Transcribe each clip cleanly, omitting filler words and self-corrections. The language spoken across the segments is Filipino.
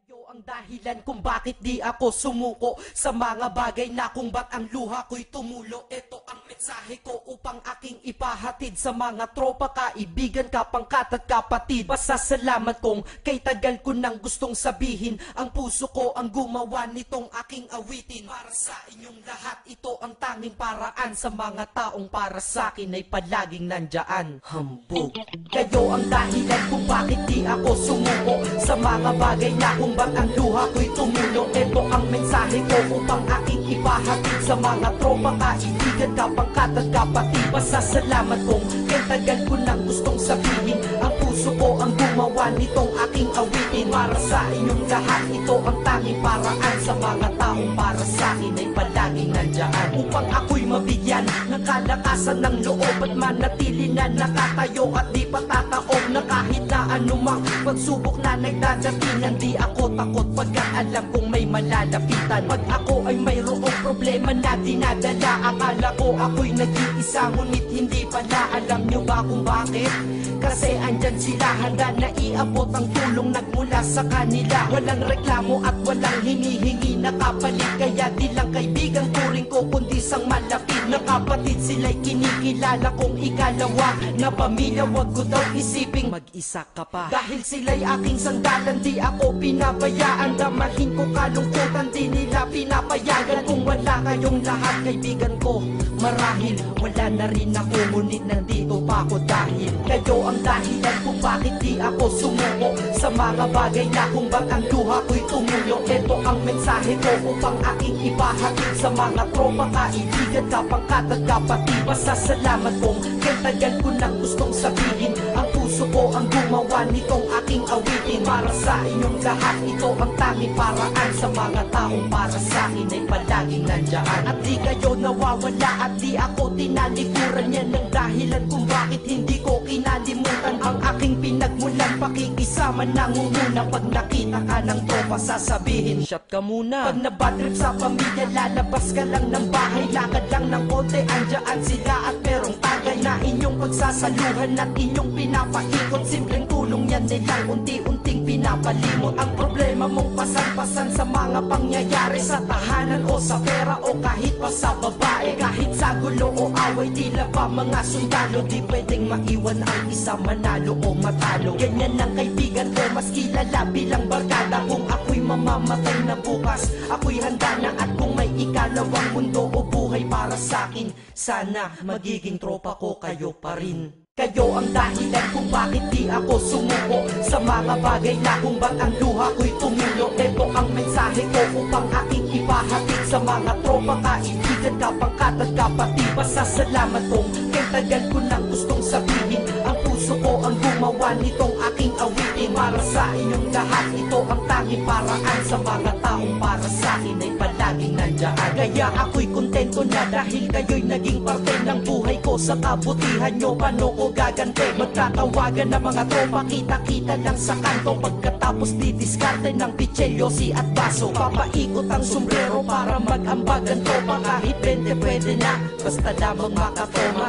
Kayo ang dahilan kung bakit di ako sumuko sa mga bagay na kung ba't ang luha ko'y tumulo. Ito ang mensahe ko upang aking ipahatid sa mga tropa, kaibigan, kapangkat at kapatid. Pasasalamat kong kay tagal ko nang gustong sabihin. Ang puso ko ang gumawa nitong aking awitin. Para sa inyong lahat, ito ang tanging paraan. Sa mga taong para sa akin ay palaging nandyan. Hambog. Kayo ang dahilan kung bakit di ako sumuko sa mga bagay na kung ba't ang luha ko'y tumulo. Ito ang mensahe ko upang aking ipahatid sa mga tropa, kaibigan, kapangkat at kapatid. Pasasalamat kong kay tagal ko nang gustong sabihin. Ang puso ko ang gumawa nitong aking awitin. Para sa inyong lahat, ito ang tanging paraan. Sa mga taong para sa akin ay palaging nandyan. Upang ako'y mabigyan ng kalakasan ng loob at manatili na nakatayo at di patataob na kahit na anumang pagsubok na nagdadatingan. Di ako takot pagkat alam kong may malalapitan. Pag ako ay mayroong problema na dinadala, akala ko ako'y nag-iisa, ngunit hindi pala. Alam nyo ba kung bakit? Kasi andyan sila, handa na iabot ang tulong nagmula sa kanila. Walang reklamo at walang hinihingi na kapalit. Kaya di lang kaibigan turing ko kundi sang malapit na kapatid. Sila'y kinikilala kong ikalawa na pamilya. Wag ko daw isiping mag-isa ka pa. Dahil sila'y aking sandalan, di ako pinabayaan. Damahin ko kalungkutan, di nila pinapayagan. Kung wala kayong lahat kaibigan ko, marahil wala na rin ako. Ngunit nandito pa ako dahil kayo ang dahilan kung bakit di ako sumuko sa mga bagay na kung ba't ang luha ko'y tumulo. Ito ang mensahe ko upang aking ipahatid sa mga tropa, kaibigan, kapangkat at kapatid. Pasasalamat kong kay tagal ko nang gustong sabihin. Ang puso ko ang gumawa nitong aking awitin. Para sa inyong lahat, ito ang tanging paraan. Sa mga taong para sa akin ay palaging nandyan. At di kayo nawawala at di ako tinalikuran. Yan ang dahilan kung bakit hindi ko kinalimutan ang aking pinagmulan. Pakikisama nangunguna. Pag nakita ka ng tropa sasabihin, shot ka muna. Pag nabatrip sa pamilya, lalabas ka lang ng bahay. Lakad lang ng konti, andyan sila at merong tagay na inyong pagsasaluhan at inyong pinapaikot. Simpleng tulong yan nilang unti-unting pinapalimot. Ang problema mong pasan-pasan sa mga pangyayari sa tahanan o sa pera o kahit pa sa babae. Kahit sa gulo o away, tila ba mga sundalo, di pwedeng maiwan ang isa manalo o matalo. Ganyan ang kaibigan ko, mas kilala bilang barkada. Kung ako'y mamamatay na bukas, ako'y handa na. At kung may ikalawang mundo o buhay para sa'kin, sana magiging tropa ko kayo pa rin. Kayo ang dahilan kung bakit di ako sumuko sa mga bagay na kung ba't ang luha ko'y tumulo. Ito ang mensahe ko upang aking ipahatid sa mga tropa, kaibigan, kapangkat at kapatid. Pasasalamat kong kay tagal ko nang gustong sabihin. Ang puso ko ang gumawa nitong aking awitin. Para sa inyong lahat, ito ang tanging paraan. Sa mga taong para sa akin ay palaging nandyan. Kaya ako'y kontento na dahil kayo'y naging parte ng buhay ko. Sa kabutihan nyo, paano ko gagante? Magtatawagan ng mga tropa, kita-kita lang sa kanto. Pagkatapos didiskarte ng pitselyosi at baso. Papaikot ang sombrero para mag-ambag ang tropa. Kahit 20 pwede na, basta lamang makatoma.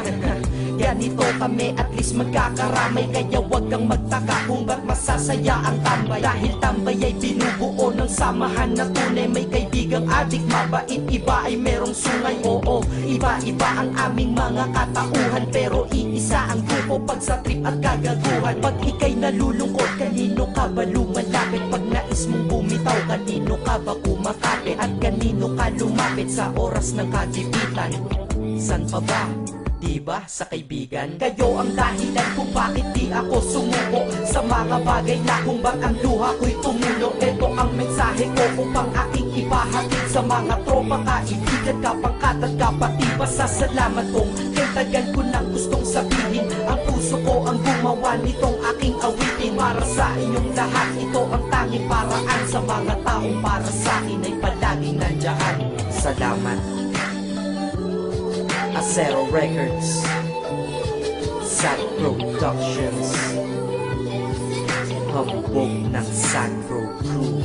Ganito kami, at least magkakaramay. Kaya wag kang magtaka kung ba't masasaya ang tambay. Dahil tambay ay binubuo ng samahan na tunay. May kaibigang adik, mabait, iba ay merong sungay. Oo, iba-iba ang aming mga katauhan, pero iisa ang grupo pag sa trip at kagaguhan. Pag ika'y nalulungkot, kanino ka ba lumalapit? Pag nais mong bumitaw, kanino ka ba kumakapit? At kanino ka lumapit sa oras ng kagipitan? San pa ba? Diba sa kaibigan? Kayo ang dahilan kung bakit di ako sumuko sa mga bagay na kung ba't ang luha ko'y tumulo. Ito ang mensahe ko upang aking ipahatid sa mga tropa, kaibigan, kapangkat at kapatid. Pasasalamat kong kay tagal ko nang gustong sabihin. Ang puso ko ang gumawa nitong aking awitin. Para sa inyong lahat, ito ang tanging paraan. Sa mga taong para sa akin ay palaging nandyan. Salamat. Acero Records, Sad Productions, hambog ng Sacro Crew.